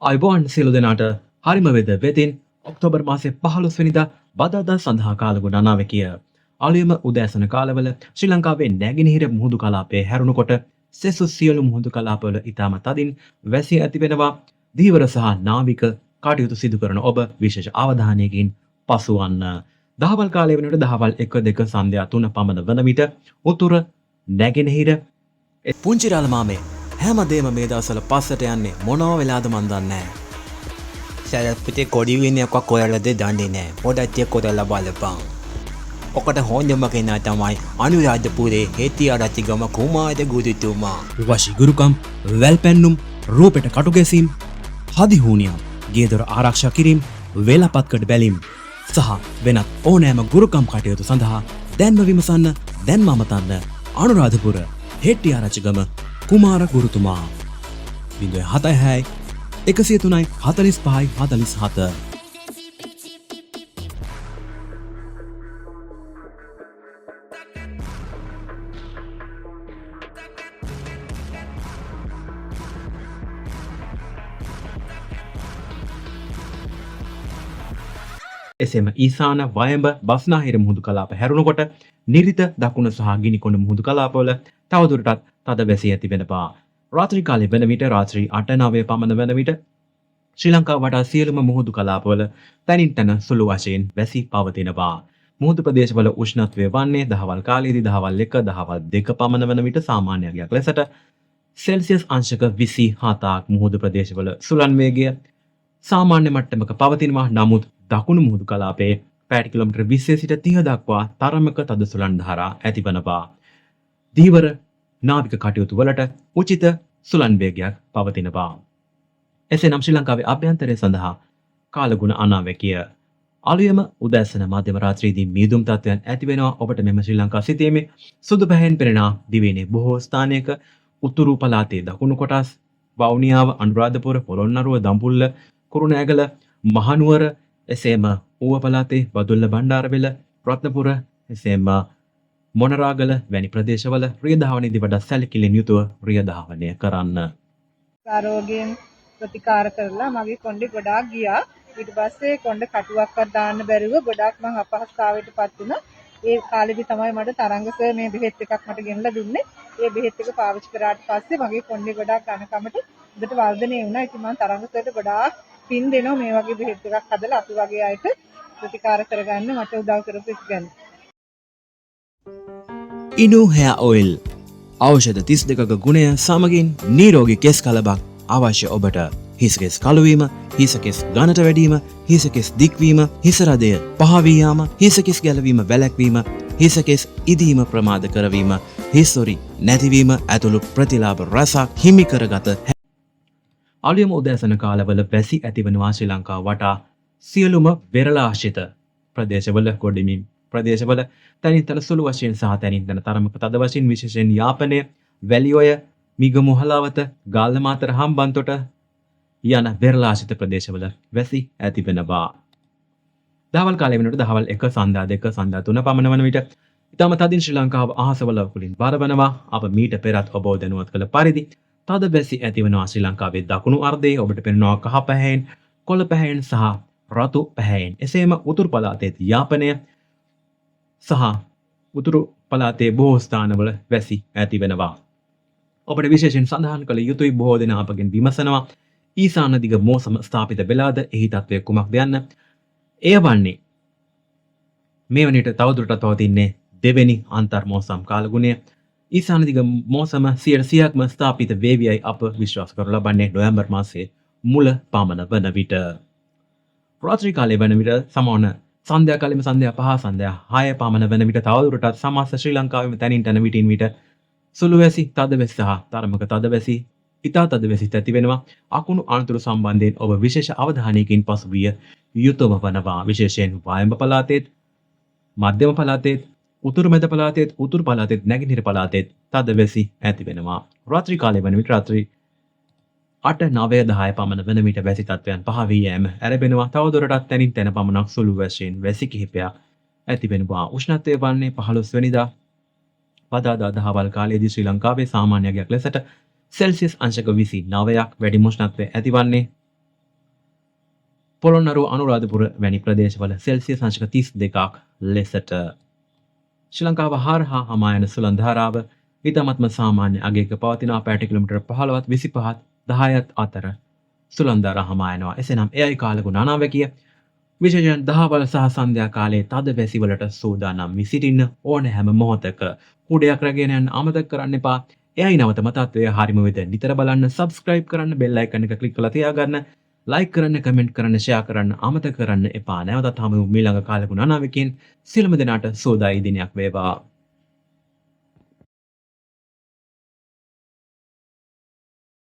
අයිබෝන් සියලු දෙනාට හරිම වෙද වෙතින් ඔක්තෝබර් මාසේ 15 වෙනිදා බදාදා සඳහා කාලගුණ අනාවැකිය. අලුයම උදෑසන කාලවල ශ්‍රී ලංකාවේ නැගෙනහිර මුහුදු කලාපයේ හැරුණකොට සෙසු සියලු මුහුදු කලාපවල ඉතාම තදින් වැසී ඇති වෙනවා. දීවර සහ නාවික කටයුතු සිදු කරන ඔබ විශේෂ අවධානයකින් පසුවන්න. දහවල් කාලය වෙනකොට දහවල් 1-2 සන්ධ්‍යා 3 පමණ වන විට උතුර නැගෙනහිර පුංචි රාළ මාමේ හැමදේම මේ දවස්වල පස්සට යන්නේ මොනව වෙලාද මන් දන්නේ නැහැ. සැලපිතේ කොඩිවිනයක් කොරලද දන්නේ නෑ. පොඩක් කොරලා බලපන්. ඔකට හොඳම කෙනා තමයි අනුරාධපුරේ හෙටිආරච්චිගම කුමාර ගුරුතුමා. වශී ගුරුකම්, වැල්පැන්නුම්, රූපෙට කටු ගැසීම්, හදිහූනියම්, ගේදොර ආරක්ෂා කිරීම, වේලපත්කඩ බැලීම් සහ වෙනත් ඕනෑම ගුරුකම් කටයුතු සඳහා දැන්ම විමසන්න, දැන්ම අමතන්න අනුරාධපුර හෙටිආරච්චිගම කුමාර ගුරුතුමා. 076 103 45 47. එසේම ඊසාන වයඹ බස්නාහිර මුහුදු කලාප හැරුණකොට නිරිත දකුණ සහ ගිනිකොණ මුහුදු කලාපවල තවදුරටත් තද වැසී ඇති වෙනවා. රාත්‍රී කාලයේ වන විට රාත්‍රී 8-9 පමණ වන විට ශ්‍රී ලංකාව වටා සියලුම මුහුදු කලාපවල තනින් තන සුළු වශයෙන් වැසී පවතිනවා. මුහුදු ප්‍රදේශවල උෂ්ණත්වය වන්නේ දහවල් කාලයේදී දහවල් 1 දහවල් 2 පමණ වන විට සාමාන්‍යයක් ලෙසට සෙල්සියස් අංශක 27ක් මුහුදු ප්‍රදේශවල සුළං වේගය සාමාන්‍ය මට්ටමක පවතිනවා. නමුත් දකුණු මුහුදු කලාපයේ පැයට කිලෝමීටර් 20 සිට 30 දක්වා තරමක තද සුළං ධාරා ඇතිවනවා. දීවර නාවික කටයුතු වලට උචිත සුළං වේගයක් පවතිනවා. එසේනම් ශ්‍රී ලංකාවේ අභ්‍යන්තරය සඳහා කාලගුණ අනාවැකිය. අලුයම උදෑසන මධ්‍යම රාත්‍රියේදී මීදුම් තත්ත්වයන් ඇති වෙනවා. ඔබට මෙම ශ්‍රී ලංකා සිටීමේ සුදු පැහැයෙන් පෙනෙනා දිවයිනේ බොහෝ ස්ථානයක උතුරු පළාතේ දකුණු කොටස්, වවුනියාව, අනුරාධපුර, පොළොන්නරුව, දඹුල්ල, කුරුණෑගල, මහනුවර, එසේම ඌව පළාතේ බදුල්ල, බණ්ඩාරවෙල, රත්නපුර, එසේම මොනරාගල වැනි ප්‍රදේශවල රියධාවනයේදී වඩා සැලකිලින් යුතුව රියධාවනය කරන්න. ආරෝග්‍යයෙන් ප්‍රතිකාර කරලා මගේ කොණ්ඩේ ගොඩාක් ගියා. ඊට පස්සේ කොණ්ඩ කටුවක්වත් දාන්න බැරිව ගොඩාක් මං අපහසුතාවයටපත් වුණා. ඒ කාලෙදි තමයි මට තරංග සර් මේ බෙහෙත් එකක් මට ගෙනලා දුන්නේ. ඒ බෙහෙත් එක පාවිච්චි කරාට පස්සේ මගේ කොණ්ඩේ ගොඩාක් ඝනකමට හොඳට වර්ධනය වුණා. ඉතින් මං තරංග සර්ට ගොඩාක් පින් දෙනවා මේ වගේ බෙහෙත් එකක් හදලා අපි වගේ අයට ප්‍රතිකාර කරගන්න මට උදව් කරපු එක ගැන. ඉනු hair oil ඖෂධ 32ක ගුණය සමගින් නිරෝගී කෙස් කලබක් අවශ්‍ය ඔබට. හිසකෙස් කළුවීම, හිසකෙස් ඝනට වැඩීම, හිසකෙස් දික්වීම, හිස රදය පහවී යාම, හිසකෙස් ගැලවීම වැළැක්වීම, හිසකෙස් ඉදීම ප්‍රමාද කරවීම, හිස්සොරි නැතිවීම ඇතුළු ප්‍රතිලාභ රසක් හිමි කරගත හැකියි. අලුයම උදෑසන කාලවල වැසි ඇතිවනවා ශ්‍රී ලංකාව වටා සියලුම වෙරළාශ්‍රිත ප්‍රදේශවල ගොඩබිම් ප්‍රදේශවල තනින් තන සුළු වශයෙන් සහ තනින් තන තරමක තද වශයෙන් විශේෂයෙන් යාපනය, වැලිඔය, මිගමු හලාවත, ගාල්ලමාතර හම්බන්තොට යන වෙරළාශ්‍රිත ප්‍රදේශවල වැසි ඇති වෙනවා. දහවල් කාලය වෙනකොට දහවල් 1 සන්ධ්‍යා 2 සන්ධ්‍යා 3 පමණ වන විට ඉතාම තදින් ශ්‍රී ලංකාව අහසවල කුලින් බරවනවා. අප මීට පෙරත් ඔබ දැනුවත් කළ පරිදි තද වැසි ඇතිවනවා ශ්‍රී ලංකාවේ දකුණු අර්ධයේ. ඔබට පෙනෙනවා කහ පැහැයෙන්, කොළ පැහැයෙන් සහ රතු පැහැයෙන්. එසේම උතුරු පළාතේ යාපනය සහ උතුරු පළාතේ බොහෝ ස්ථානවල වැසි ඇති වෙනවා. ඔබට විශේෂයෙන් සඳහන් කළ යුතුයි බොහෝ දෙනා අපගෙන් විමසනවා ඊසාන දිග මෝසම ස්ථාපිත වෙලාද එහි තත්ත්වය කුමක්ද යන්න. එය වන්නේ මේ වනිට තවදුරටත් පවතින්නේ දෙවෙනි අන්තර් මෝසම් කාලගුණය. ඊසාන දිග මෝසම 100%ක්ම ස්ථාපිත වේවියයි අප විශ්වාස කරනු ලබන්නේ නොවැම්බර් මාසයේ මුල පමණ වන විට. රාත්‍රී කාලයේ වන විට සමාන සන්ධ්‍යා කාලෙම සන්ධ්‍යා 5 සන්ධ්‍යා 6 පමණ වන විට තවදුරටත් සමස්ත ශ්‍රී ලංකාවෙම තනින් තන විටින් විට සුළු වැසි, තද වැසි සහ තරමක තද වැසි, ඉතා තද වැසි ඇති වෙනවා. අකුණු අනතුරු සම්බන්ධයෙන් ඔබ විශේෂ අවධානයකින් පසුවිය යුතුම වනවා. විශේෂයෙන් වයඹ පළාතේ, මධ්‍යම පළාතේ, උතුරු මැද පළාතේ, උතුරු පළාතේ, නැගෙනහිර පළාතේ තද වැසි ඇති වෙනවා. රාත්‍රී කාලයේ වන විට රාත්‍රී 8 9 10 පමණ වන විට වැසි තත්ත්වයන් පහ වී යෑම ඇරඹෙනවා. තවදුරටත් තනින් තන පමණක් සුළු වශයෙන් වැසි කිහිපයක් ඇති වෙනවා. උෂ්ණත්වය වන්නේ 15 වෙනිදා පදාදා දහවල් කාලයේදී ශ්‍රී ලංකාවේ සාමාන්‍යයක් ලෙසට සෙල්සියස් අංශක 29ක් වැඩි උෂ්ණත්වය ඇතිවන්නේ පොළොන්නරුව අනුරාධපුර වැනි ප්‍රදේශවල සෙල්සියස් අංශක 32ක් ලෙසට ශ්‍රී ලංකාව හරහා හමා යන සුළං ධාරාව ඉතාමත්ම සාමාන්‍ය අගයක පවතිනවා. පැයට කිලෝමීටර් 15ත් 25ත් 10ත් අතර සුළං ධාරා හමා යනවා. එසේනම් එයයි කාලගුණ අනාවැකිය. විශේෂයෙන් දහවල් සහ සන්ධ්‍යා කාලයේ තද වැසිවලට සූදානම් වී සිටින්න ඕන හැම මොහොතක කුඩයක් රැගෙන යන්න අමතක කරන්න එපා. එයයි නවතම තත්වය හරිම වෙද නිතර බලන්න, සබ්ස්ක්‍රයිබ් කරන්න, බෙල් අයිකන් එක ක්ලික් කරලා තියාගන්න, ලයික් කරන්න, කමෙන්ට් කරන්න, ෂෙයා කරන්න අමතක කරන්න එපා. නැවතත් හමු ඊළඟ කාලගුණ අනාවැකියෙන් සියලුම දෙනාට සෝදායි දිනයක් වේවා.